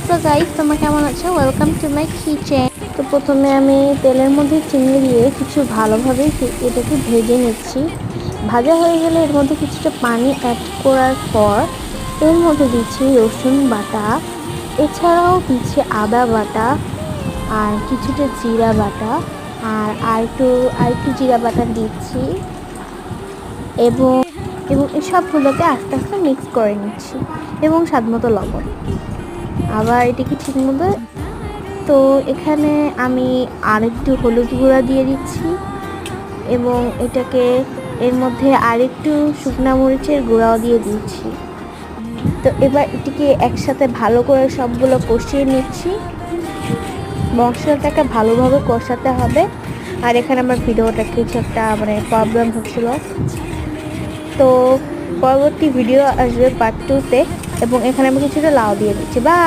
So guys, তোমরা কেমন আছো? Welcome to my kitchen. তো প্রথমে আমি তেলের মধ্যে চিংড়ি দিয়ে কিছু ভালোভাবে এটাকে ভেজে নিচ্ছি। ভাজা হয়ে গেলে এর মধ্যে কিছুটা পানি অ্যাড করার পর এর মধ্যে দিচ্ছি রসুন বাটা, এছাড়াও দিচ্ছি আদা বাটা আর কিছুটা জিরা বাটা আর একটু জিরা বাটা দিচ্ছি এবং এবং এই সবগুলোকে আস্তে আস্তে মিক্স করে নিচ্ছি এবং স্বাদমতো লবণ। আবার এটিকে ঠিক মতো, তো এখানে আমি আরেকটু হলুদ গুঁড়া দিয়ে দিচ্ছি এবং এটাকে এর মধ্যে আরেকটু শুকনা মরিচের গুঁড়াও দিয়ে দিচ্ছি। তো এবার এটিকে একসাথে ভালো করে সবগুলো কষিয়ে নিচ্ছি। মশলাটাকে ভালোভাবে কষাতে হবে। আর এখানে আমার ভিডিওটা কিছু একটা প্রবলেম হচ্ছিল, তো পরবর্তী ভিডিও আসবে পার্ট 2-তে এবং এখানে আমি কিছুটা লাউ দিয়ে দিচ্ছি। বাই।